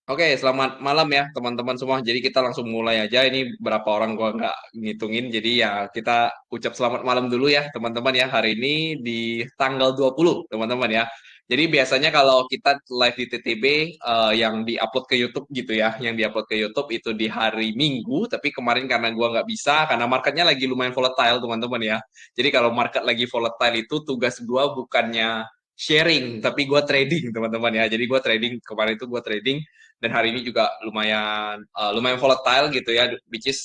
Oke, selamat malam ya teman-teman semua. Jadi kita langsung mulai aja. Ini berapa orang gua nggak ngitungin. Jadi ya kita ucap selamat malam dulu ya teman-teman ya. Hari ini di tanggal 20 teman-teman ya. Jadi biasanya kalau kita live di TTB yang diupload ke YouTube gitu ya. Yang diupload ke YouTube itu di hari Minggu. Tapi kemarin karena gua nggak bisa, karena marketnya lagi lumayan volatile teman-teman ya. Jadi kalau market lagi volatile itu tugas gua bukannya sharing, tapi gua trading teman-teman ya. Jadi gua trading, kemarin itu gua trading dan hari ini juga lumayan volatile gitu ya, which is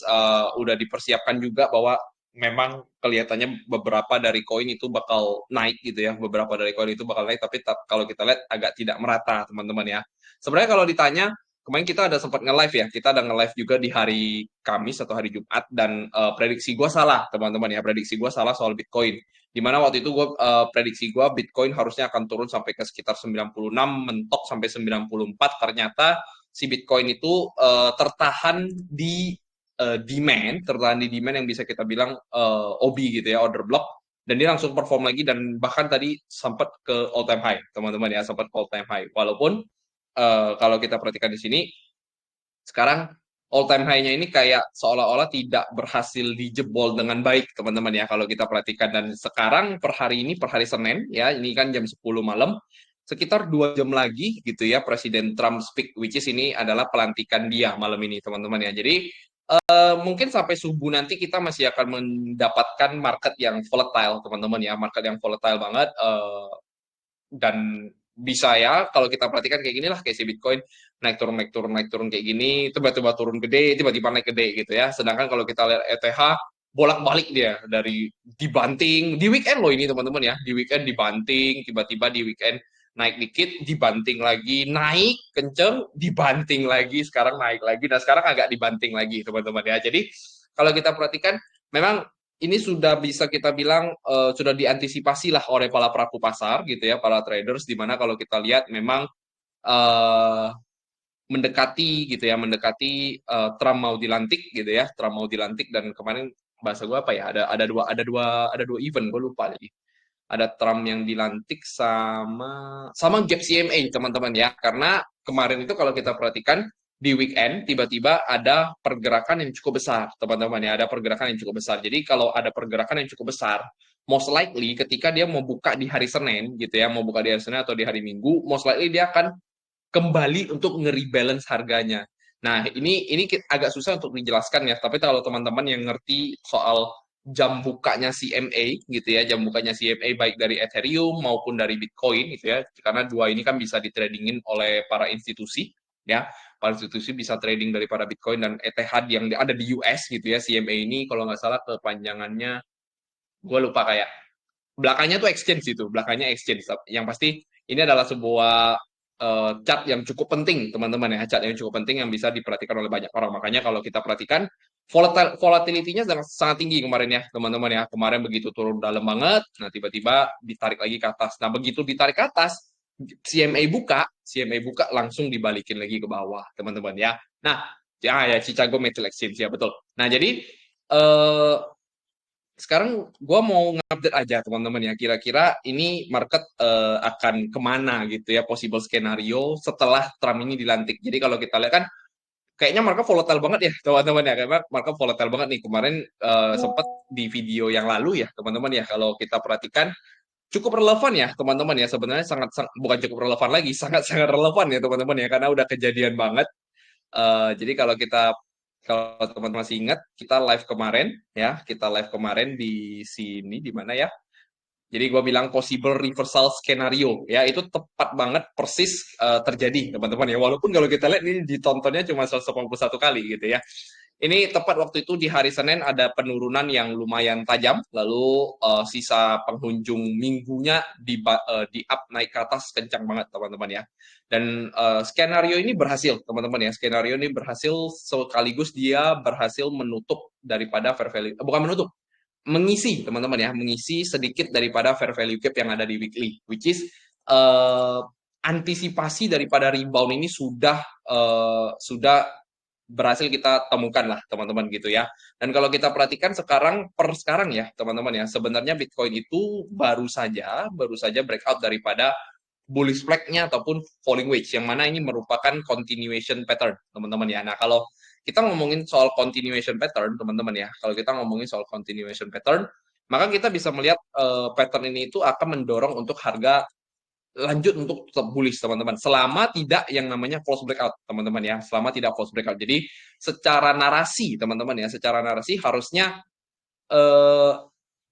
udah dipersiapkan juga bahwa memang kelihatannya beberapa dari koin itu bakal naik gitu ya, beberapa dari koin itu bakal naik, tapi kalau kita lihat agak tidak merata teman-teman ya. Sebenarnya kalau ditanya, kemarin kita ada sempat nge-live ya, kita ada nge-live juga di hari Kamis atau hari Jumat, dan prediksi gue salah teman-teman ya, prediksi gue salah soal Bitcoin. Dimana waktu itu gue prediksi gue Bitcoin harusnya akan turun sampai ke sekitar 96, mentok sampai 94, ternyata si Bitcoin itu tertahan di demand yang bisa kita bilang OB gitu ya, order block, dan dia langsung perform lagi dan bahkan tadi sempat ke all time high teman-teman ya, sempat all time high. Walaupun kalau kita perhatikan di sini sekarang all time high-nya ini kayak seolah-olah tidak berhasil dijebol dengan baik teman-teman ya kalau kita perhatikan. Dan sekarang per hari ini, per hari Senin ya, ini kan jam 10 malam, sekitar 2 jam lagi gitu ya Presiden Trump speak, which is ini adalah pelantikan dia malam ini teman-teman ya. Jadi mungkin sampai subuh nanti kita masih akan mendapatkan market yang volatile teman-teman ya, market yang volatile banget, dan bisa ya kalau kita perhatikan kayak gini lah, kayak si Bitcoin naik turun naik turun naik turun kayak gini, tiba-tiba turun gede, tiba-tiba naik gede gitu ya. Sedangkan kalau kita lihat ETH bolak-balik dia, dari dibanting di weekend loh ini teman-teman ya, di weekend dibanting, tiba-tiba di weekend naik dikit, dibanting lagi, naik kenceng, dibanting lagi, sekarang naik lagi, dan sekarang agak dibanting lagi teman-teman ya. Jadi kalau kita perhatikan memang ini sudah bisa kita bilang sudah diantisipasi lah oleh para pelaku pasar gitu ya, para traders, di mana kalau kita lihat memang uh, mendekati gitu ya, mendekati Trump mau dilantik gitu ya, Trump mau dilantik. Dan kemarin bahasa gue apa ya, ada dua event, gue lupa lagi. Ada Trump yang dilantik sama sama Gap CMA teman-teman ya, karena kemarin itu kalau kita perhatikan di weekend tiba-tiba ada pergerakan yang cukup besar teman-teman ya, ada pergerakan yang cukup besar. Jadi kalau ada pergerakan yang cukup besar, most likely ketika dia mau buka di hari Senin gitu ya, mau buka di hari Senin atau di hari Minggu, most likely dia akan kembali untuk nge-rebalance harganya. Nah, ini agak susah untuk dijelaskan ya, tapi kalau teman-teman yang ngerti soal jam bukanya CMA gitu ya, jam bukanya CMA baik dari Ethereum maupun dari Bitcoin gitu ya, karena dua ini kan bisa ditradingin oleh para institusi ya, para institusi bisa trading daripada Bitcoin dan ETH yang ada di US gitu ya. CMA ini kalau nggak salah kepanjangannya, gue lupa, kayak belakangnya tuh exchange itu, belakangnya exchange. Yang pasti ini adalah sebuah chart yang cukup penting, teman-teman ya, chart yang cukup penting yang bisa diperhatikan oleh banyak orang. Makanya kalau kita perhatikan volatility-nya sangat, sangat tinggi kemarin ya, teman-teman ya. Kemarin begitu turun dalam banget, nah tiba-tiba ditarik lagi ke atas. Nah, begitu ditarik ke atas, CMA buka langsung dibalikin lagi ke bawah, teman-teman ya. Nah, ya Chicago Metal Exchange ya, betul. Nah, jadi eh, sekarang gue mau ngupdate aja teman-teman ya, kira-kira ini market akan kemana gitu ya, possible skenario setelah Trump ini dilantik. Jadi kalau kita lihat kan kayaknya market volatile banget ya teman-teman ya, kayak market volatile banget nih kemarin, sempat di video yang lalu ya teman-teman ya, kalau kita perhatikan cukup relevan ya teman-teman ya, sebenarnya bukan cukup relevan lagi, sangat-sangat relevan ya teman-teman ya, karena udah kejadian banget. Jadi kalau teman-teman masih ingat, kita live kemarin ya, kita live kemarin di sini di mana ya? Jadi gue bilang possible reversal skenario ya, itu tepat banget persis terjadi teman-teman ya. Walaupun kalau kita lihat ini ditontonnya cuma 181 kali gitu ya. Ini tepat waktu itu di hari Senin ada penurunan yang lumayan tajam, lalu sisa penghujung minggunya di up naik ke atas kencang banget teman-teman ya. Dan skenario ini berhasil teman-teman ya, skenario ini berhasil sekaligus dia berhasil menutup daripada fair value, bukan menutup, mengisi teman-teman ya, mengisi sedikit daripada fair value gap yang ada di weekly, which is uh, antisipasi daripada rebound ini sudah berhasil kita temukan lah teman-teman gitu ya. Dan kalau kita perhatikan sekarang ya teman-teman ya, sebenarnya Bitcoin itu baru saja breakout daripada bullish flag-nya ataupun falling wedge, yang mana ini merupakan continuation pattern, teman-teman ya. Nah, kalau kita ngomongin soal continuation pattern, teman-teman ya, kalau kita ngomongin soal continuation pattern, maka kita bisa melihat pattern ini itu akan mendorong untuk harga lanjut untuk tetap bullish, teman-teman. Selama tidak yang namanya false breakout, teman-teman ya. Selama tidak false breakout. Jadi, secara narasi, teman-teman ya, secara narasi harusnya eh,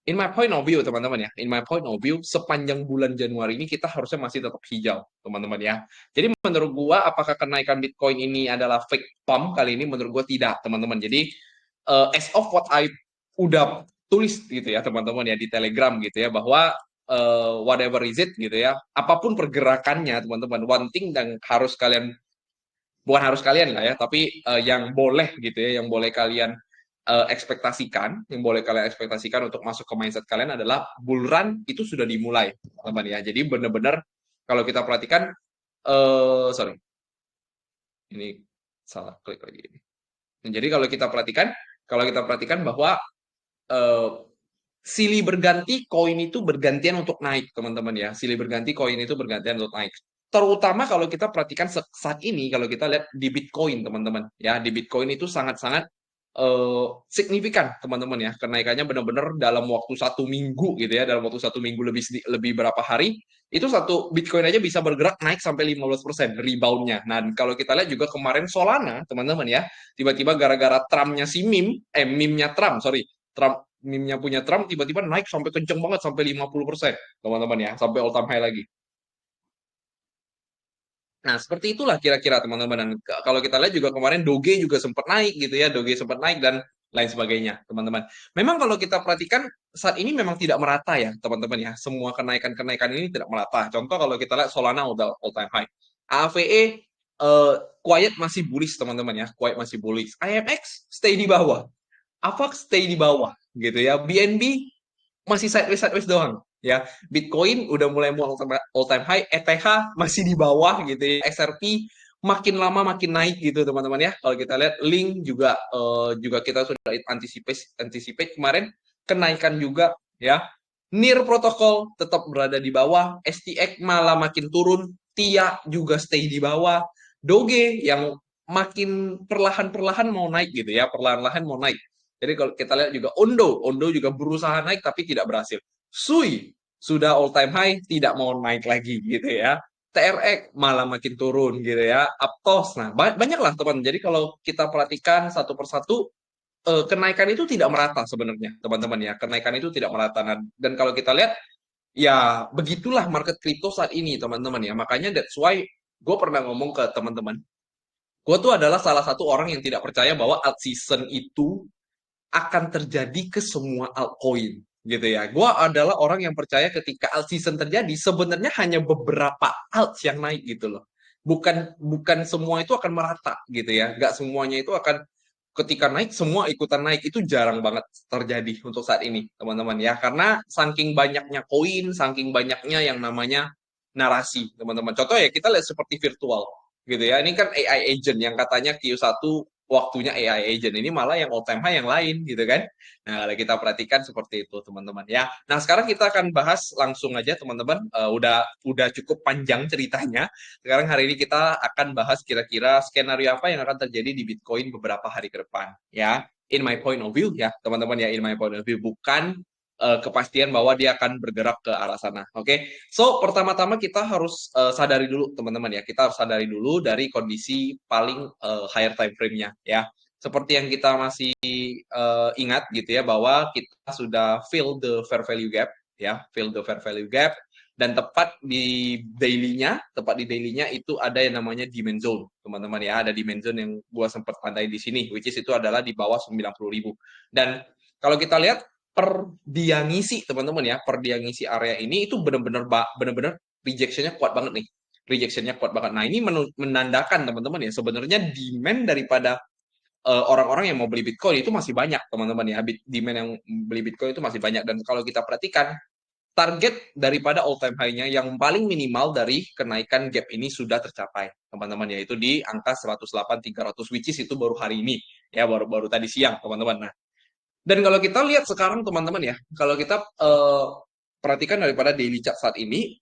in my point of view, teman-teman ya, in my point of view, sepanjang bulan Januari ini kita harusnya masih tetap hijau, teman-teman ya. Jadi menurut gua, apakah kenaikan Bitcoin ini adalah fake pump kali ini? Menurut gua tidak, teman-teman. Jadi as of what I udah tulis gitu ya, teman-teman ya di Telegram gitu ya, bahwa whatever is it gitu ya, apapun pergerakannya, teman-teman, one thing yang harus kalian, bukan harus kalian lah ya, tapi yang boleh gitu ya, yang boleh kalian ekspektasikan untuk masuk ke mindset kalian adalah bull run itu sudah dimulai, teman ya. Jadi benar-benar kalau kita perhatikan, sorry, ini salah klik lagi. Jadi kalau kita perhatikan bahwa eh, silih berganti koin itu bergantian untuk naik, teman-teman ya. Silih berganti koin itu bergantian untuk naik. Terutama kalau kita perhatikan saat ini, kalau kita lihat di Bitcoin, teman-teman. Ya, di Bitcoin itu sangat-sangat signifikan, teman-teman ya. Kenaikannya benar-benar dalam waktu 1 minggu gitu ya. Dalam waktu 1 minggu lebih berapa hari, itu satu Bitcoin aja bisa bergerak naik sampai 15% reboundnya. Nah, kalau kita lihat juga kemarin Solana, teman-teman ya, tiba-tiba gara-gara Trumpnya si meme-nya Trump, sorry, meme-nya punya Trump tiba-tiba naik sampai kenceng banget sampai 50%, teman-teman ya, sampai all time high lagi. Nah, seperti itulah kira-kira, teman-teman. Dan kalau kita lihat juga kemarin Doge juga sempat naik gitu ya, Doge sempat naik dan lain sebagainya, teman-teman. Memang kalau kita perhatikan saat ini memang tidak merata ya, teman-teman ya. Semua kenaikan-kenaikan ini tidak merata. Contoh kalau kita lihat Solana udah all time high. AVE quiet masih bullish, teman-teman ya. Quiet masih bullish. IMX stay di bawah. AVAX stay di bawah gitu ya. BNB masih sideways sideways doang ya. Bitcoin udah mulai mau all time high, ETH masih di bawah gitu ya. XRP makin lama makin naik gitu, teman-teman ya. Kalau kita lihat Link juga juga kita sudah anticipate kemarin kenaikan juga ya. NIR protokol tetap berada di bawah, STX malah makin turun, TIA juga stay di bawah, Doge yang makin perlahan-perlahan mau naik gitu ya, perlahan-lahan mau naik. Jadi kalau kita lihat juga Ondo juga berusaha naik tapi tidak berhasil. Sui sudah all time high, tidak mau naik lagi gitu ya. TRX malah makin turun gitu ya. Aptos, nah banyak lah teman. Jadi kalau kita perhatikan satu persatu, kenaikan itu tidak merata sebenarnya, teman-teman ya. Kenaikan itu tidak merata. Nah, dan kalau kita lihat, ya begitulah market crypto saat ini, teman-teman ya. Makanya that's why gue pernah ngomong ke teman-teman, gue tuh adalah salah satu orang yang tidak percaya bahwa alt season itu akan terjadi ke semua altcoin gitu ya. Gue adalah orang yang percaya ketika alt season terjadi sebenarnya hanya beberapa alt yang naik gitu loh. Bukan bukan semua itu akan merata gitu ya. Gak semuanya itu akan ketika naik semua ikutan naik, itu jarang banget terjadi untuk saat ini, teman-teman ya. Karena saking banyaknya koin, saking banyaknya yang namanya narasi, teman-teman. Contoh ya kita lihat seperti virtual gitu ya. Ini kan AI agent yang katanya Q1 waktunya AI agent, ini malah yang all time high yang lain gitu kan. Nah, kalau kita perhatikan seperti itu, teman-teman ya. Nah, sekarang kita akan bahas langsung aja, teman-teman. Udah cukup panjang ceritanya. Sekarang hari ini kita akan bahas kira-kira skenario apa yang akan terjadi di Bitcoin beberapa hari ke depan ya. In my point of view ya, teman-teman ya, in my point of view, bukan kepastian bahwa dia akan bergerak ke arah sana. Oke. Okay? So, pertama-tama kita harus sadari dulu, teman-teman ya. Kita harus sadari dulu dari kondisi paling higher time frame-nya ya. Seperti yang kita masih ingat gitu ya, bahwa kita sudah fill the fair value gap ya, fill the fair value gap, dan tepat di daily-nya itu ada yang namanya demand zone, teman-teman ya. Ada demand zone yang gua sempat tandai di sini, which is itu adalah di bawah 90.000. Dan kalau kita lihat per dia ngisi, teman-teman ya, per dia ngisi area ini itu benar-benar rejection-nya kuat banget nih. Rejection-nya kuat banget. Nah, ini menandakan, teman-teman ya, sebenarnya demand daripada orang-orang yang mau beli Bitcoin itu masih banyak, teman-teman ya. Demand yang beli Bitcoin itu masih banyak. Dan kalau kita perhatikan, target daripada all time high-nya yang paling minimal dari kenaikan gap ini sudah tercapai, teman-teman, yaitu di angka 108.300, which is itu baru hari ini ya, baru tadi siang, teman-teman. Nah, dan kalau kita lihat sekarang, teman-teman ya, kalau kita perhatikan daripada daily chart saat ini,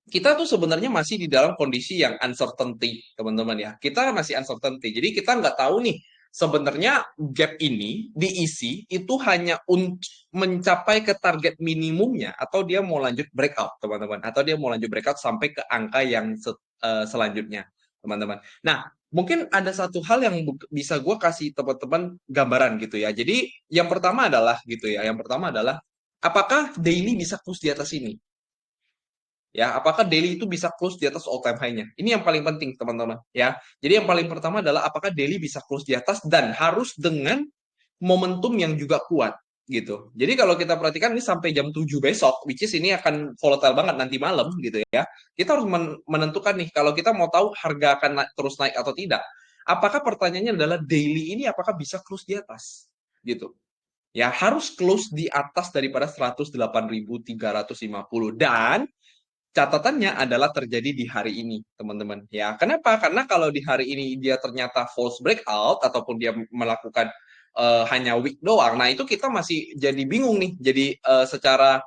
kita tuh sebenarnya masih di dalam kondisi yang uncertainty, teman-teman ya. Kita masih uncertainty. Jadi kita nggak tahu nih, sebenarnya gap ini diisi itu hanya untuk mencapai ke target minimumnya atau dia mau lanjut breakout, teman-teman. Atau dia mau lanjut breakout sampai ke angka yang selanjutnya, teman-teman. Nah, mungkin ada satu hal yang bisa gue kasih teman-teman gambaran gitu ya. Jadi yang pertama adalah gitu ya. Yang pertama adalah apakah daily bisa close di atas ini? Ya, apakah daily itu bisa close di atas all time high-nya? Ini yang paling penting, teman-teman, ya. Jadi yang paling pertama adalah apakah daily bisa close di atas dan harus dengan momentum yang juga kuat gitu. Jadi kalau kita perhatikan ini sampai jam 7 besok, which is ini akan volatile banget nanti malam gitu ya. Kita harus menentukan nih kalau kita mau tahu harga akan terus naik atau tidak. Apakah pertanyaannya adalah daily ini apakah bisa close di atas gitu. Ya, harus close di atas daripada 108.350 dan catatannya adalah terjadi di hari ini, teman-teman. Ya, kenapa? Karena kalau di hari ini dia ternyata false breakout ataupun dia melakukan hanya week doang, nah itu kita masih jadi bingung nih. Jadi secara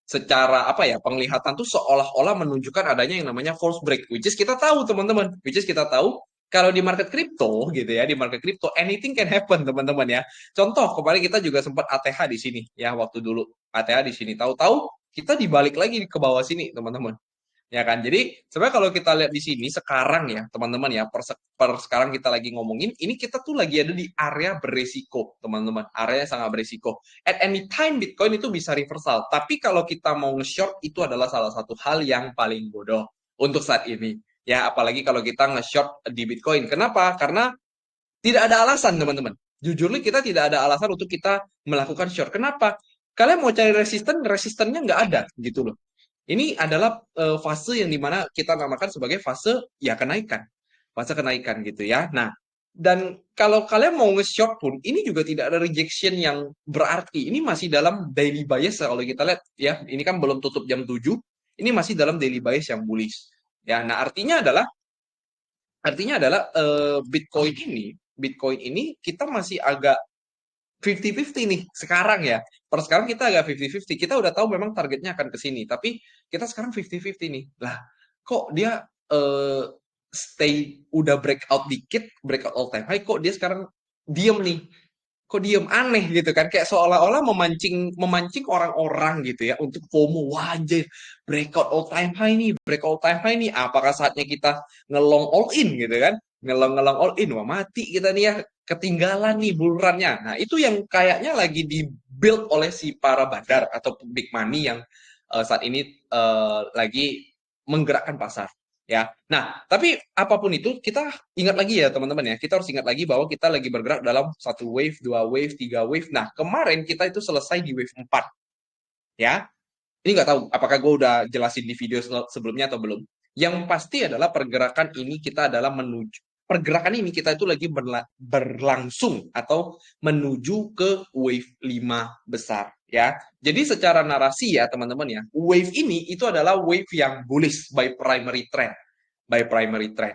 secara apa ya penglihatan tuh seolah-olah menunjukkan adanya yang namanya false break, which is kita tahu teman-teman, which is kita tahu kalau di market kripto gitu ya, di market kripto anything can happen teman-teman ya. Contoh kemarin kita juga sempat ATH di sini ya waktu dulu ATH di sini tahu-tahu kita dibalik lagi ke bawah sini teman-teman. Ya kan? Jadi sebenarnya kalau kita lihat di sini sekarang ya teman-teman ya per sekarang kita lagi ngomongin ini kita tuh lagi ada di area beresiko teman-teman, area yang sangat beresiko. At any time Bitcoin itu bisa reversal, tapi kalau kita mau nge-short itu adalah salah satu hal yang paling bodoh untuk saat ini. Ya apalagi kalau kita nge-short di Bitcoin. Kenapa? Karena tidak ada alasan teman-teman. Jujur nih kita tidak ada alasan untuk kita melakukan short. Kenapa? Kalian mau cari resisten, resistennya nggak ada gitu loh. Ini adalah fase yang dimana kita namakan sebagai fase ya kenaikan, fase kenaikan gitu ya. Nah, dan kalau kalian mau nge-short pun, ini juga tidak ada rejection yang berarti. Ini masih dalam daily bias kalau kita lihat ya. Ini kan belum tutup jam 7, ini masih dalam daily bias yang bullish. Ya, nah artinya adalah Bitcoin ini kita masih agak 50-50 nih sekarang ya. Per sekarang kita agak 50-50. Kita udah tahu memang targetnya akan ke sini, tapi kita sekarang 50-50 nih. Lah, kok dia stay udah breakout dikit, breakout all time high, kok dia sekarang diem nih? Kok diem aneh gitu kan? Kayak seolah-olah memancing memancing orang-orang gitu ya untuk FOMO. Wah, anjir, breakout all time high nih, breakout all time high nih. Apakah saatnya kita ngelong all in gitu kan? Ngelong-ngelong all in, wah mati kita nih ya, ketinggalan nih bulurannya. Nah, itu yang kayaknya lagi di-build oleh si para badar atau big money yang saat ini lagi menggerakkan pasar. Ya, nah tapi apapun itu kita ingat lagi ya teman-teman ya, kita harus ingat lagi bahwa kita lagi bergerak dalam satu wave, dua wave, tiga wave. Nah kemarin kita itu selesai di wave 4 ya. Ini nggak tahu apakah gue udah jelasin di video sebelumnya atau belum. Yang pasti adalah pergerakan ini kita adalah menuju pergerakan ini kita itu lagi berlangsung atau menuju ke wave 5 besar ya. Jadi secara narasi ya teman-teman ya, wave ini itu adalah wave yang bullish by primary trend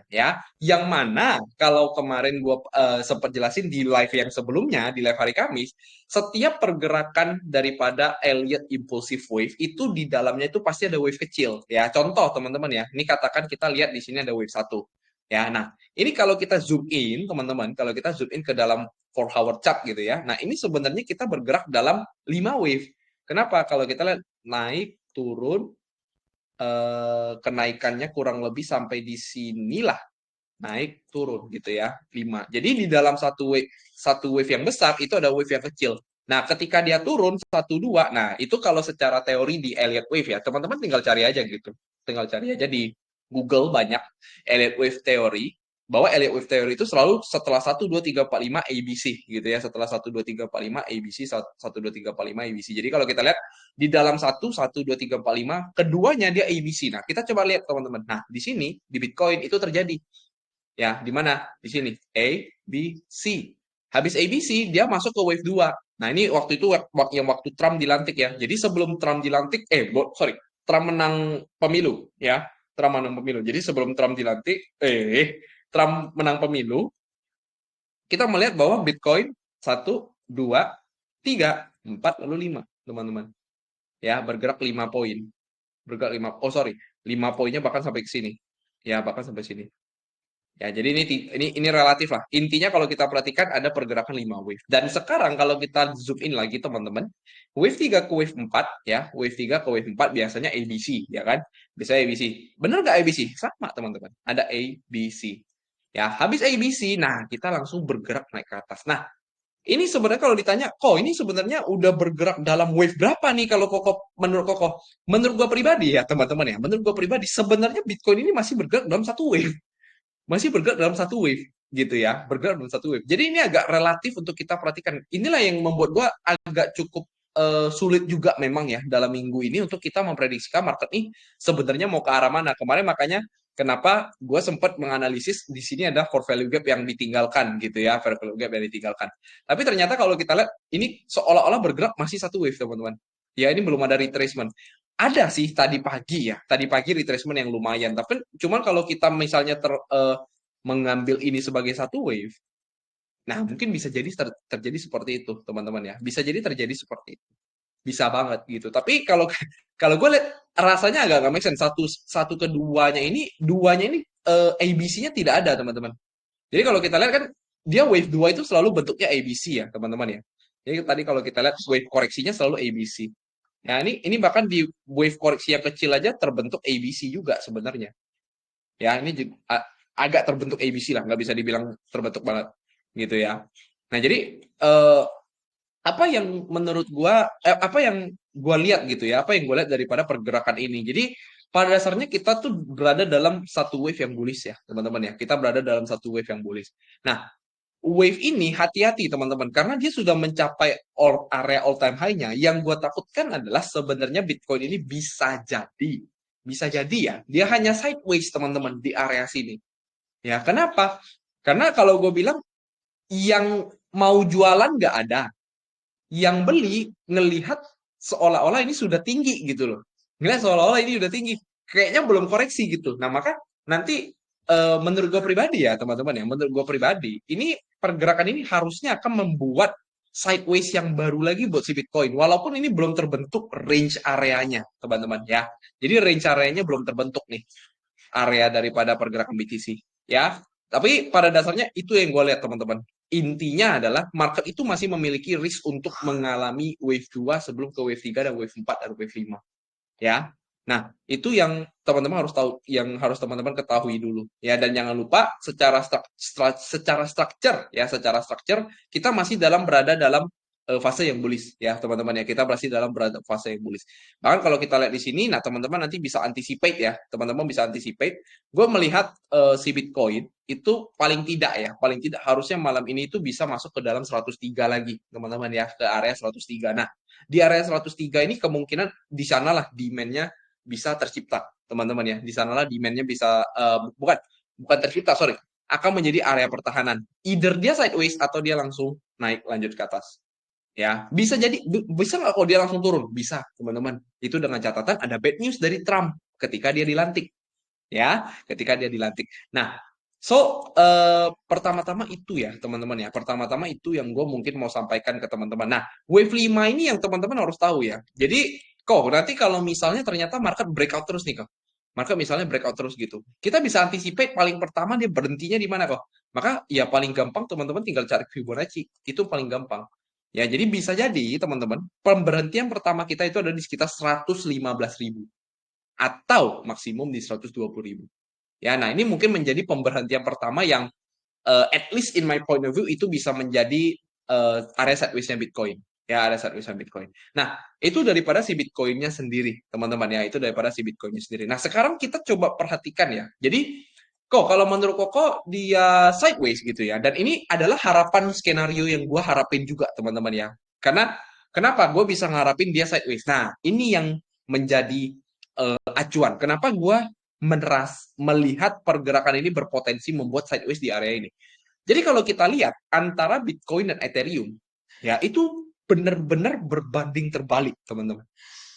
ya. Yang mana kalau kemarin gue sempat jelasin di live yang sebelumnya, di live hari Kamis, setiap pergerakan daripada Elliott Impulsive Wave itu di dalamnya itu pasti ada wave kecil ya. Contoh teman-teman ya, ini katakan kita lihat di sini ada wave satu. Ya, nah ini kalau kita zoom in teman-teman, kalau kita zoom in ke dalam 4 hour chart gitu ya. Nah ini sebenarnya kita bergerak dalam 5 wave. Kenapa? Kalau kita lihat naik, turun, kenaikannya kurang lebih sampai di sinilah naik turun gitu ya 5. Jadi di dalam satu wave yang besar itu ada wave yang kecil. Nah, ketika dia turun satu dua, nah itu kalau secara teori di Elliott Wave ya, teman-teman tinggal cari aja gitu. Tinggal cari aja di Google banyak Elliott Wave teori bahwa Elliott Wave teori itu selalu setelah 1 2 3 4 5 ABC gitu ya. Setelah 1 2 3 4 5 ABC 1 2 3 4 5 ABC. Jadi kalau kita lihat di dalam 1 2 3 4 5 keduanya dia ABC. Nah, kita coba lihat teman-teman. Nah, di sini di Bitcoin itu terjadi. Ya, di mana? Di sini. A, B, C. Habis A, B, C, dia masuk ke wave 2. Nah, ini waktu itu yang waktu Trump dilantik ya. Jadi sebelum Trump dilantik, Trump menang pemilu ya. Trump menang pemilu. Jadi sebelum Trump dilantik, Trump menang pemilu, kita melihat bahwa Bitcoin 1 2 3 4 lalu 5, teman-teman. Ya, bergerak 5 poin. Bergerak 5. Oh, sorry. 5 poinnya bahkan sampai ke sini. Ya, bahkan sampai sini. Ya, jadi ini relatif lah. Intinya kalau kita perhatikan ada pergerakan 5 wave. Dan sekarang kalau kita zoom in lagi teman-teman, wave 3 ke wave 4 ya, wave 3 ke wave 4 biasanya ABC ya kan? Biasanya ABC. Bener nggak ABC? Sama teman-teman. Ada ABC. Ya, habis ABC, nah kita langsung bergerak naik ke atas. Nah, ini sebenarnya kalau ditanya, kok ini sebenarnya udah bergerak dalam wave berapa nih kalau menurut Koko? Menurut gua pribadi ya teman-teman ya, menurut gua pribadi sebenarnya Bitcoin ini masih bergerak dalam satu wave, masih bergerak dalam satu wave gitu ya, bergerak dalam satu wave. Jadi ini agak relatif untuk kita perhatikan. Inilah yang membuat gua agak cukup sulit juga memang ya dalam minggu ini untuk kita memprediksikan market ini sebenarnya mau ke arah mana. Kemarin makanya kenapa gue sempat menganalisis di sini ada core value gap yang ditinggalkan gitu ya, core value gap yang ditinggalkan. Tapi ternyata kalau kita lihat ini seolah-olah bergerak masih satu wave teman-teman. Ya ini belum ada retracement. Ada sih tadi pagi ya, tadi pagi retracement yang lumayan. Tapi cuman kalau kita misalnya mengambil ini sebagai satu wave, nah mungkin bisa jadi terjadi seperti itu teman-teman ya. Bisa jadi terjadi seperti itu. Bisa banget gitu. Tapi kalau kalau gue lihat rasanya agak nggak make sense. Satu satu keduanya ini duanya ini ABC-nya tidak ada teman-teman. Jadi kalau kita lihat kan dia wave 2 itu selalu bentuknya ABC ya teman-teman ya. Jadi tadi kalau kita lihat wave koreksinya selalu ABC. Nah ini bahkan di wave koreksi yang kecil aja terbentuk ABC juga sebenarnya. Ya ini agak terbentuk ABC lah, nggak bisa dibilang terbentuk banget gitu ya. Nah jadi eh, apa yang menurut gua apa yang gua lihat gitu ya, apa yang gua lihat daripada pergerakan ini. Jadi pada dasarnya kita tuh berada dalam satu wave yang bullish ya, teman-teman ya. Kita berada dalam satu wave yang bullish. Nah, wave ini hati-hati teman-teman karena dia sudah mencapai area all time high-nya. Yang gua takutkan adalah sebenarnya Bitcoin ini bisa jadi ya, dia hanya sideways teman-teman di area sini. Ya, kenapa? Karena kalau gue bilang yang mau jualan nggak ada, yang beli ngelihat seolah-olah ini sudah tinggi gitu loh. Ngelihat seolah-olah ini sudah tinggi. Kayaknya belum koreksi gitu. Nah, maka nanti menurut gue pribadi ya, teman-teman ya, menurut gue pribadi, ini pergerakan ini harusnya akan membuat sideways yang baru lagi buat si Bitcoin. Walaupun ini belum terbentuk range areanya, teman-teman ya. Jadi range areanya belum terbentuk nih, area daripada pergerakan BTC ya. Tapi pada dasarnya itu yang gue lihat teman-teman. Intinya adalah market itu masih memiliki risk untuk mengalami wave 2 sebelum ke wave 3 dan wave 4 dan wave 5 ya. Nah, itu yang teman-teman harus tahu, yang harus teman-teman ketahui dulu ya. Dan jangan lupa secara structure ya, secara structure kita masih berada dalam fase yang bullish ya, teman-teman ya. Kita masih berada fase yang bullish. Bahkan kalau kita lihat di sini, nah teman-teman nanti bisa anticipate ya, teman-teman bisa anticipate. Gue melihat si Bitcoin itu paling tidak harusnya malam ini itu bisa masuk ke dalam 103 lagi, teman-teman ya, ke area 103. Nah, di area 103 ini kemungkinan di sanalah demand-nya bisa tercipta, teman-teman ya. Di sanalah demand-nya bisa bukan tercipta, sorry, akan menjadi area pertahanan. Either dia sideways atau dia langsung naik lanjut ke atas. Ya, bisa jadi bisa nggak kalau dia langsung turun? Bisa, teman-teman. Itu dengan catatan ada bad news dari Trump ketika dia dilantik. Ya, ketika dia dilantik. Nah, pertama-tama itu ya, teman-teman ya. Pertama-tama itu yang gue mungkin mau sampaikan ke teman-teman. Nah, wave 5 ini yang teman-teman harus tahu ya. Jadi, kok nanti kalau misalnya ternyata market breakout terus nih, kok. Market misalnya breakout terus gitu. Kita bisa anticipate paling pertama dia berhentinya di mana, kok. Maka ya paling gampang teman-teman tinggal cari Fibonacci. Itu paling gampang. Ya, jadi bisa jadi teman-teman, pemberhentian pertama kita itu ada di sekitar 115.000 atau maksimum di 120.000. Ya, nah ini mungkin menjadi pemberhentian pertama yang at least in my point of view itu bisa menjadi area sideways-nya Bitcoin. Ya, area sideways-nya Bitcoin. Nah, itu daripada si Bitcoin-nya sendiri, teman-teman ya. Itu daripada si Bitcoin-nya sendiri. Nah, sekarang kita coba perhatikan ya. Jadi, kok kalau menurut Koko dia sideways gitu ya. Dan ini adalah harapan skenario yang gue harapin juga, teman-teman ya. Karena kenapa gue bisa ngarapin dia sideways? Nah, ini yang menjadi acuan. Kenapa gue melihat pergerakan ini berpotensi membuat sideways di area ini. Jadi kalau kita lihat antara Bitcoin dan Ethereum, ya itu benar-benar berbanding terbalik, teman-teman.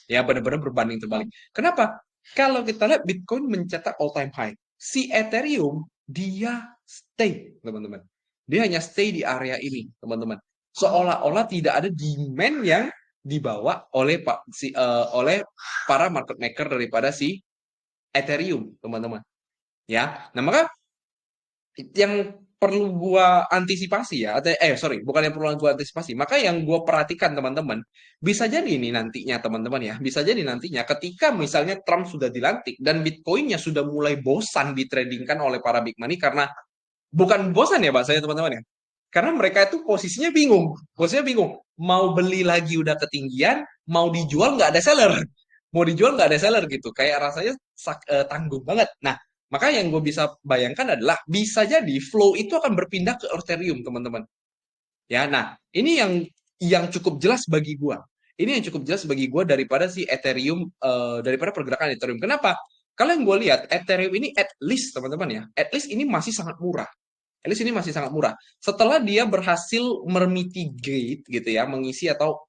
Ya benar-benar berbanding terbalik. Kenapa? Kalau kita lihat Bitcoin mencetak all time high, si Ethereum dia stay, teman-teman. Dia hanya stay di area ini, teman-teman. Seolah-olah tidak ada demand yang dibawa oleh oleh para market maker daripada si Ethereum, teman-teman. Ya, nah maka yang perlu gua antisipasi ya, atau sorry, bukan yang perlu gua antisipasi. Maka yang gua perhatikan teman-teman, bisa jadi ini nantinya teman-teman ya, bisa jadi nantinya ketika misalnya Trump sudah dilantik dan Bitcoinnya sudah mulai bosan ditradingkan oleh para big money karena bukan bosan ya bahasanya teman-teman ya, karena mereka itu posisinya bingung, mau beli lagi udah ketinggian, mau dijual nggak ada seller, mau dijual nggak ada seller gitu, kayak rasanya tanggung banget. Nah, maka yang gue bisa bayangkan adalah bisa jadi flow itu akan berpindah ke Ethereum, teman-teman. Ya, nah ini yang cukup jelas bagi gue. Ini yang cukup jelas bagi gue daripada si Ethereum, daripada pergerakan Ethereum. Kenapa? Kalau yang gue lihat Ethereum ini at least teman-teman ya, at least ini masih sangat murah. At least ini masih sangat murah. Setelah dia berhasil mermitigate gitu ya, mengisi atau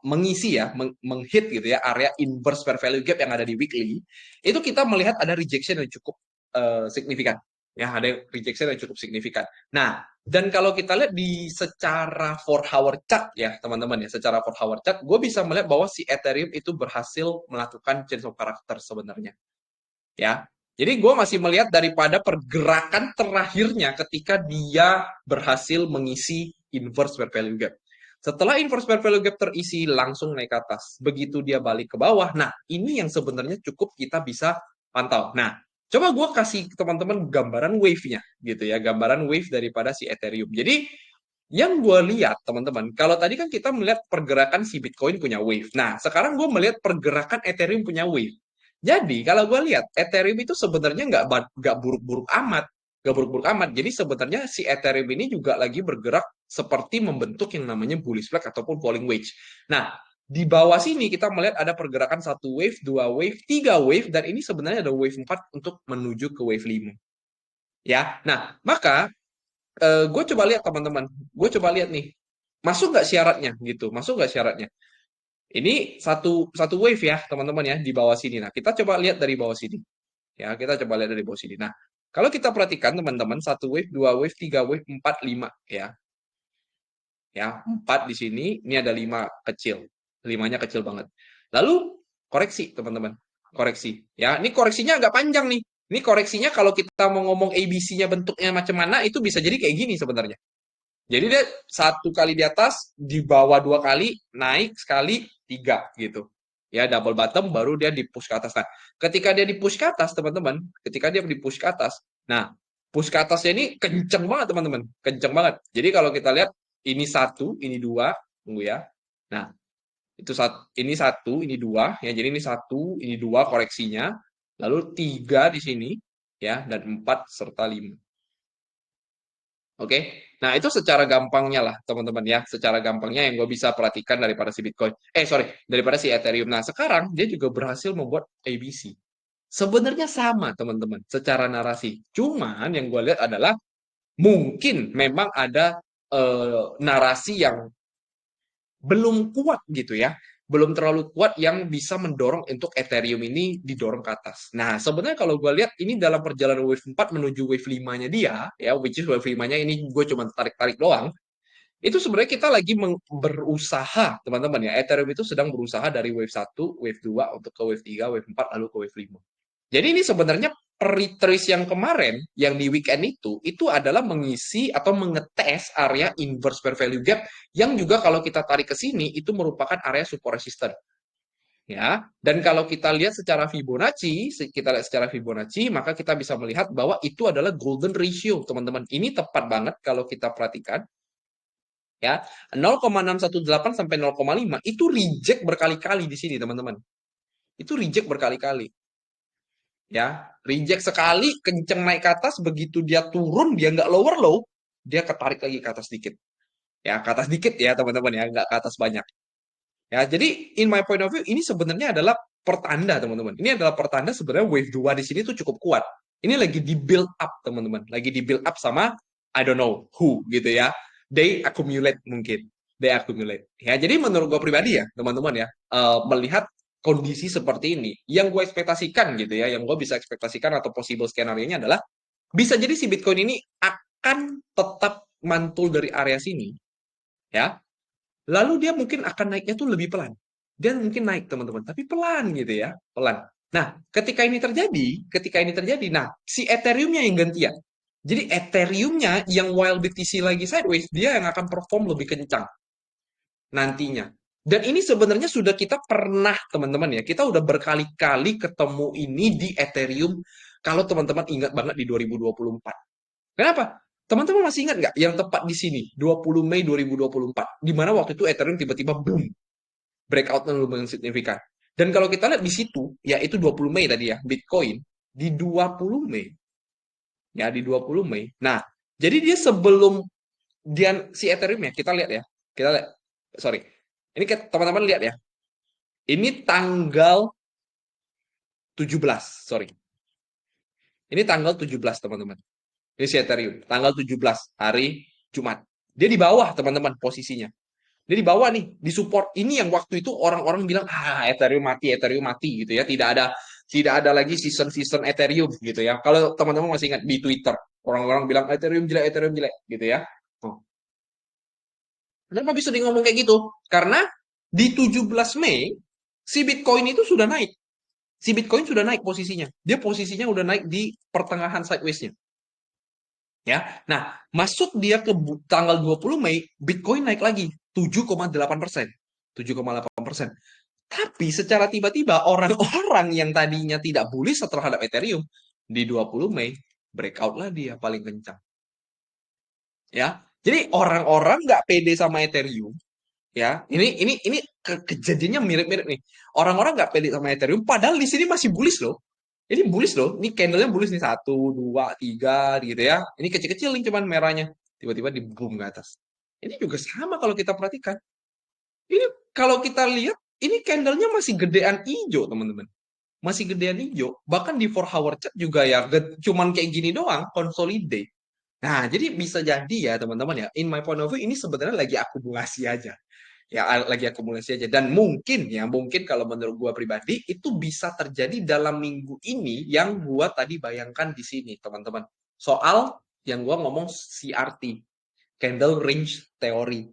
mengisi ya, menghit gitu ya area inverse fair value gap yang ada di weekly, itu kita melihat ada rejection yang cukup signifikan. Ya, ada rejection yang cukup signifikan. Nah, dan kalau kita lihat di secara 4 hour chart ya, teman-teman ya, secara 4 hour chart, gue bisa melihat bahwa si Ethereum itu berhasil melakukan change of character sebenarnya. Ya, jadi gue masih melihat daripada pergerakan terakhirnya ketika dia berhasil mengisi inverse fair value gap. Setelah inverse fair value gap terisi, langsung naik ke atas. Begitu dia balik ke bawah, nah ini yang sebenarnya cukup kita bisa pantau. Nah, coba gue kasih ke teman-teman gambaran wave-nya, gitu ya, gambaran wave daripada si Ethereum. Jadi, yang gue lihat, teman-teman, kalau tadi kan kita melihat pergerakan si Bitcoin punya wave. Nah, sekarang gue melihat pergerakan Ethereum punya wave. Jadi kalau gue lihat Ethereum itu sebenarnya nggak buruk-buruk amat, nggak buruk-buruk amat. Jadi sebenarnya si Ethereum ini juga lagi bergerak seperti membentuk yang namanya bullish flag ataupun falling wedge. Nah, di bawah sini kita melihat ada pergerakan satu wave, dua wave, tiga wave, dan ini sebenarnya ada wave 4 untuk menuju ke wave 5. Ya, nah maka gue coba lihat teman-teman, gue coba lihat nih, masuk nggak syaratnya gitu, masuk nggak syaratnya. Ini satu satu wave ya teman-teman ya di bawah sini. Nah kita coba lihat dari bawah sini. Ya, kita coba lihat dari bawah sini. Nah, kalau kita perhatikan teman-teman, satu wave, dua wave, tiga wave, empat, lima, ya. Ya, empat di sini, ini ada lima kecil. Limanya kecil banget. Lalu, koreksi, teman-teman. Koreksi. Ya, ini koreksinya agak panjang nih. Ini koreksinya kalau kita mau ngomong ABC-nya bentuknya macam mana, itu bisa jadi kayak gini sebenarnya. Jadi dia satu kali di atas, di bawah dua kali, naik sekali, tiga gitu. Ya, double bottom baru dia di push ke atas. Nah, ketika dia di push ke atas, teman-teman, ketika dia di push ke atas, nah, push ke atasnya ini kenceng banget, teman-teman. Kenceng banget. Jadi kalau kita lihat, ini satu, ini dua, tunggu ya. Nah, ini satu, ini dua, ya. Jadi ini satu, ini dua koreksinya, lalu tiga di sini, ya, dan empat serta lima. Oke, nah itu secara gampangnya lah teman-teman ya, secara gampangnya yang gue bisa perhatikan daripada si Bitcoin, sorry, daripada si Ethereum. Nah sekarang dia juga berhasil membuat ABC. Sebenarnya sama teman-teman, secara narasi. Cuman yang gue lihat adalah mungkin memang ada narasi yang belum kuat gitu ya, belum terlalu kuat yang bisa mendorong untuk Ethereum ini didorong ke atas. Nah, sebenarnya kalau gue lihat ini dalam perjalanan wave 4 menuju wave 5-nya dia, ya, which is wave 5-nya ini gue cuma tarik-tarik doang, itu sebenarnya kita lagi berusaha, teman-teman ya, Ethereum itu sedang berusaha dari wave 1, wave 2 untuk ke wave 3, wave 4, lalu ke wave 5. Jadi ini sebenarnya retrace yang kemarin, yang di weekend itu adalah mengisi atau mengetes area inverse fair value gap yang juga kalau kita tarik ke sini itu merupakan area support resistance. Ya, dan kalau kita lihat secara Fibonacci, maka kita bisa melihat bahwa itu adalah golden ratio, teman-teman. Ini tepat banget kalau kita perhatikan ya. 0,618 sampai 0,5 itu reject berkali-kali di sini, teman-teman. Itu reject berkali-kali. Ya, reject sekali, kenceng naik ke atas, begitu dia turun, dia nggak lower low, dia ketarik lagi ke atas dikit. Ya, ke atas dikit ya teman-teman ya, nggak ke atas banyak. Ya, jadi in my point of view, ini sebenarnya adalah pertanda teman-teman. Ini adalah pertanda sebenarnya wave 2 di sini tuh cukup kuat. Ini lagi di build up teman-teman, lagi di build up sama I don't know who gitu ya. They accumulate mungkin. They accumulate. Ya, jadi menurut gue pribadi ya, teman-teman ya, melihat kondisi seperti ini, yang gue ekspektasikan gitu ya, yang gue bisa ekspektasikan atau possible skenario-nya adalah bisa jadi si Bitcoin ini akan tetap mantul dari area sini, ya. Lalu dia mungkin akan naiknya tuh lebih pelan. Dia mungkin naik teman-teman, tapi pelan gitu ya, pelan. Nah, ketika ini terjadi, nah si Ethereum-nya yang gantian. Jadi Ethereum-nya yang while BTC lagi sideways, dia yang akan perform lebih kencang nantinya. Dan ini sebenarnya sudah kita pernah, teman-teman ya, kita udah berkali-kali ketemu ini di Ethereum kalau teman-teman ingat banget di 2024. Kenapa? Teman-teman masih ingat nggak yang tepat di sini, 20 Mei 2024, di mana waktu itu Ethereum tiba-tiba boom, breakout yang lumayan signifikan. Dan kalau kita lihat di situ, yaitu 20 Mei tadi ya, Bitcoin di 20 Mei, ya di 20 Mei. Nah, jadi dia sebelum dia si Ethereum ya, kita lihat ya. Kita lihat. Sorry. Ini teman-teman lihat ya. Ini tanggal 17, sorry. Ini tanggal 17, teman-teman. Ini si Ethereum, tanggal 17 hari Jumat. Dia di bawah, teman-teman, posisinya. Dia di bawah nih, di support. Ini yang waktu itu orang-orang bilang, Ethereum mati gitu ya. Tidak ada lagi season-season Ethereum gitu ya. Kalau teman-teman masih ingat di Twitter, orang-orang bilang Ethereum jelek gitu ya. Oh. Kenapa bisa di ngomong kayak gitu? Karena di 17 Mei si Bitcoin itu sudah naik. Si Bitcoin sudah naik posisinya. Dia posisinya udah naik di pertengahan sideways-nya. Ya. Nah, masuk dia ke tanggal 20 Mei, Bitcoin naik lagi 7,8%. 7,8%. Tapi secara tiba-tiba orang-orang yang tadinya tidak bullish terhadap Ethereum di 20 Mei breakout lah dia paling kencang. Ya. Jadi orang-orang nggak pede sama Ethereum, ya. Ini kejadiannya mirip-mirip nih. Orang-orang nggak pede sama Ethereum padahal di sini masih bullish loh. Ini bullish loh. Ini candlenya bullish nih, satu, dua, tiga gitu ya. Ini kecil-kecil nih cuman merahnya. Tiba-tiba di boom ke atas. Ini juga sama kalau kita perhatikan. Ini kalau kita lihat, ini candlenya masih gedean hijau, teman-teman. Masih gedean hijau. Bahkan di 4 hour chart juga ya, cuman kayak gini doang, consolidate. Nah, jadi bisa jadi ya, teman-teman ya, in my point of view, ini sebenarnya lagi akumulasi aja. Ya, lagi akumulasi aja. Dan mungkin kalau menurut gua pribadi, itu bisa terjadi dalam minggu ini yang gua tadi bayangkan di sini, teman-teman. Soal yang gua ngomong CRT, Candle Range Theory.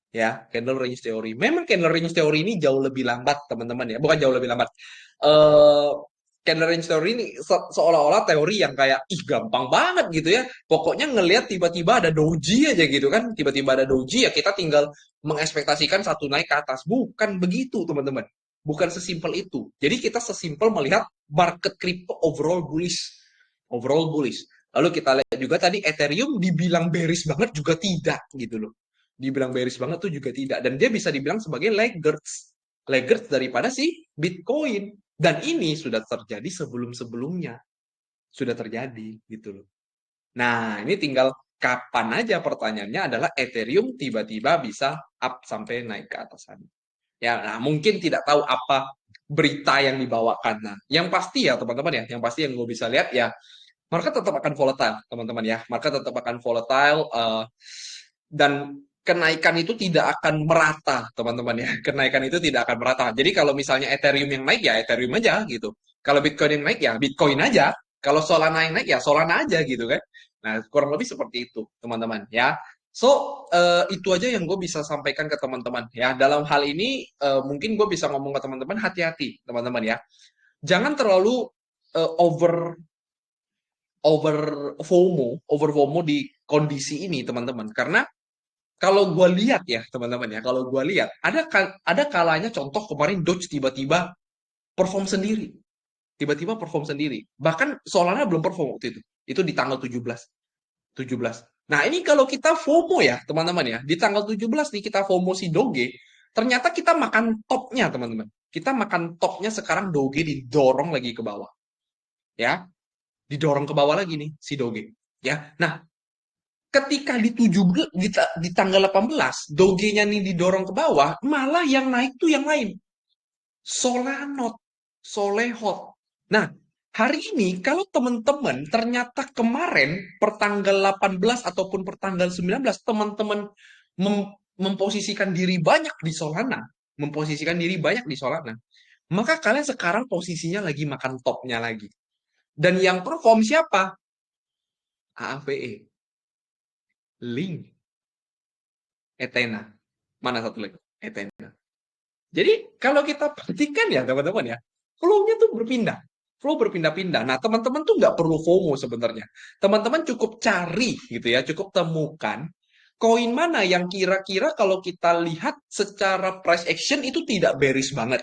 Ya, Candle Range Theory. Memang Candle Range Theory ini jauh lebih lambat, teman-teman ya. Bukan jauh lebih lambat. Eh Candle Range Theory ini seolah-olah teori yang kayak, ih gampang banget gitu ya. Pokoknya ngelihat tiba-tiba ada doji aja gitu kan. Tiba-tiba ada doji ya kita tinggal mengekspektasikan satu naik ke atas. Bukan begitu, teman-teman. Bukan sesimpel itu. Jadi kita sesimpel melihat market crypto overall bullish. Overall bullish. Lalu kita lihat juga tadi Ethereum dibilang bearish banget juga tidak gitu loh. Dibilang bearish banget tuh juga tidak. Dan dia bisa dibilang sebagai laggards. Laggards daripada si Bitcoin. Dan ini sudah terjadi sebelum-sebelumnya. Sudah terjadi gitu loh. Nah, ini tinggal kapan aja pertanyaannya adalah Ethereum tiba-tiba bisa up sampai naik ke atas sana. Ya, nah mungkin tidak tahu apa berita yang dibawakan. Nah, yang pasti ya teman-teman ya, yang pasti yang gue bisa lihat ya, market tetap akan volatile, teman-teman ya. Market tetap akan volatile dan kenaikan itu tidak akan merata, teman-teman ya. Kenaikan itu tidak akan merata. Jadi kalau misalnya Ethereum yang naik ya Ethereum aja gitu. Kalau Bitcoin yang naik ya Bitcoin aja. Kalau Solana yang naik ya Solana aja gitu kan. Nah, kurang lebih seperti itu, teman-teman ya. So, itu aja yang gue bisa sampaikan ke teman-teman ya. Dalam hal ini mungkin gue bisa ngomong ke teman-teman hati-hati, teman-teman ya. Jangan terlalu over over over FOMO di kondisi ini, teman-teman. Karena kalau gue lihat ya, teman-teman ya, kalau gue lihat ada kalanya contoh kemarin Doge tiba-tiba perform sendiri, tiba-tiba perform sendiri. Bahkan Solana belum perform waktu itu. Itu di tanggal 17. 17. Nah, ini kalau kita FOMO ya, teman-teman ya, di tanggal 17 nih kita FOMO si Doge, ternyata kita makan topnya, teman-teman. Kita makan topnya sekarang Doge didorong lagi ke bawah, ya. Didorong ke bawah lagi nih si Doge, ya. Nah, ketika di 17 di tanggal 18 dogenya nih didorong ke bawah, malah yang naik tuh yang lain. Solanot, Solehot. Nah, hari ini kalau teman-teman ternyata kemarin pertanggal 18 ataupun pertanggal 19 teman-teman memposisikan diri banyak di Solana, memposisikan diri banyak di Solana, maka kalian sekarang posisinya lagi makan topnya lagi. Dan yang perform siapa? AAVE, Link, Ethena. Mana satu lagi? Ethena. Jadi kalau kita perhatikan ya teman-teman ya, Flow-nya tuh berpindah. Flow berpindah-pindah. Nah, teman-teman tuh nggak perlu FOMO sebenarnya. Teman-teman cukup cari gitu ya, cukup temukan koin mana yang kira-kira kalau kita lihat secara price action itu tidak bearish banget.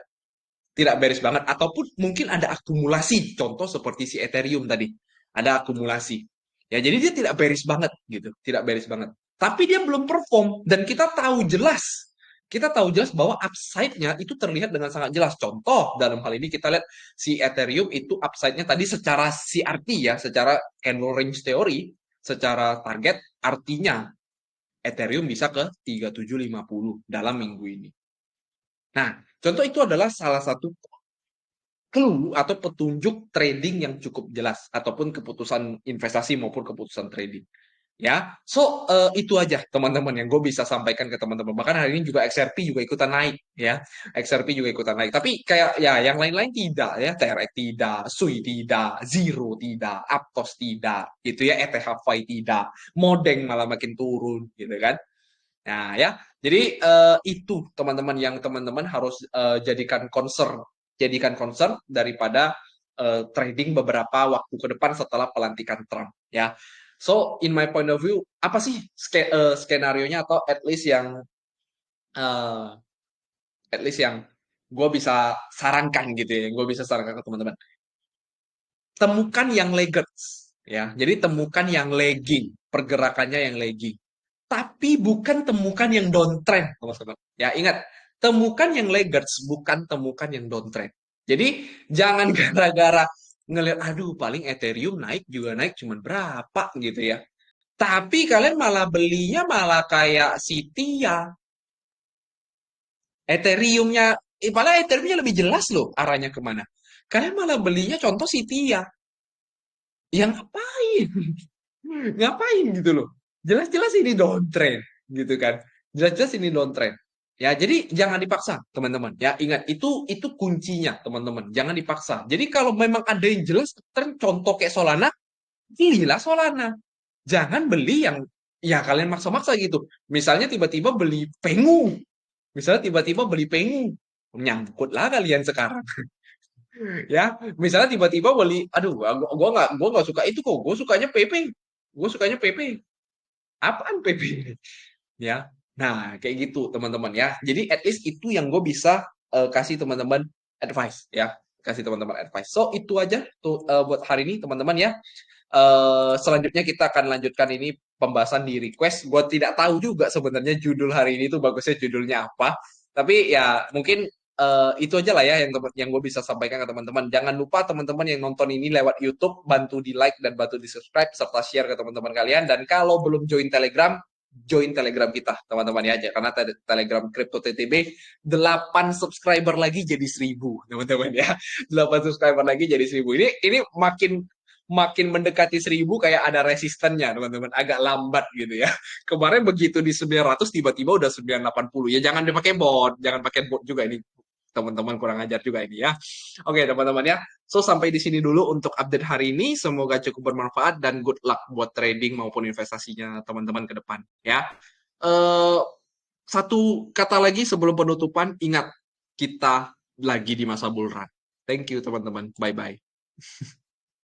Tidak bearish banget. Ataupun mungkin ada akumulasi. Contoh seperti si Ethereum tadi. Ada akumulasi. Ya, jadi dia tidak bearish banget gitu. Tidak bearish banget. Tapi dia belum perform. Dan kita tahu jelas bahwa upside-nya itu terlihat dengan sangat jelas. Contoh, dalam hal ini kita lihat si Ethereum itu upside-nya tadi secara CRT ya, secara candle range theory, secara target, artinya Ethereum bisa ke 3750 dalam minggu ini. Nah, contoh itu adalah salah satu clue atau petunjuk trading yang cukup jelas ataupun keputusan investasi maupun keputusan trading. Ya, so itu aja teman-teman yang gue bisa sampaikan ke teman-teman. Bahkan hari ini juga XRP juga ikutan naik, ya. XRP juga ikutan naik. Tapi kayak ya yang lain-lain tidak, ya. TRX tidak, SUI tidak, Zero tidak, Aptos tidak, gitu ya. ETH tidak, Modeng malah makin turun, gitu kan. Nah, ya. Jadi itu teman-teman yang teman-teman harus jadikan concern daripada trading beberapa waktu ke depan setelah pelantikan Trump, ya. So, in my point of view, apa sih skenario-nya atau uh, at least yang gue bisa sarankan gitu ya, gue bisa sarankan ke teman-teman. Temukan yang laggards, ya. Jadi temukan yang lagging, pergerakannya yang lagging. Tapi bukan temukan yang downtrend, teman-teman. Ya, ingat, temukan yang laggards, bukan temukan yang downtrend. Jadi, jangan gara-gara ngelihat, aduh, paling Ethereum naik juga naik cuman berapa gitu ya. Tapi kalian malah belinya malah kayak si Tia. Ethereum-nya, padahal Ethereum-nya lebih jelas loh arahnya kemana. Kalian malah belinya contoh si Tia. Yang ngapain? Ngapain gitu loh. Jelas-jelas ini downtrend gitu kan. Jelas-jelas ini downtrend. Ya, jadi jangan dipaksa, teman-teman. Ya, ingat itu kuncinya, teman-teman. Jangan dipaksa. Jadi kalau memang ada yang jelas tren contoh kayak Solana, belilah Solana. Jangan beli yang ya kalian maksa-maksa gitu. Misalnya tiba-tiba beli Pengu. Misalnya tiba-tiba beli Pengu. Nyangkut lah kalian sekarang. Ya, misalnya tiba-tiba beli, aduh, gua nggak suka itu kok. Gue sukanya PP. Gue sukanya PP. Apaan PP? Ya. Nah, kayak gitu teman-teman ya. Jadi at least itu yang gue bisa kasih teman-teman advice ya. Kasih teman-teman advice. So, itu aja tuh buat hari ini teman-teman ya. Selanjutnya kita akan lanjutkan ini pembahasan di request. Gue tidak tahu juga sebenarnya judul hari ini tuh bagusnya judulnya apa. Tapi ya mungkin itu aja lah ya yang gue bisa sampaikan ke teman-teman. Jangan lupa teman-teman yang nonton ini lewat YouTube bantu di like dan bantu di subscribe serta share ke teman-teman kalian. Dan kalau belum join Telegram kita teman-teman ya aja karena Telegram Crypto TTB 8 subscriber lagi jadi 1000 teman-teman ya. 8 subscriber lagi jadi 1000. Ini makin makin mendekati 1000 kayak ada resistennya teman-teman, agak lambat gitu ya. Kemarin begitu di 900 tiba-tiba udah 980 ya, jangan pakai bot juga ini teman-teman, kurang ajar juga ini ya. Oke teman-teman ya, so sampai di sini dulu untuk update hari ini, semoga cukup bermanfaat dan good luck buat trading maupun investasinya teman-teman ke depan ya. eh Satu kata lagi sebelum penutupan, ingat kita lagi di masa bull run. Thank you teman-teman, bye bye.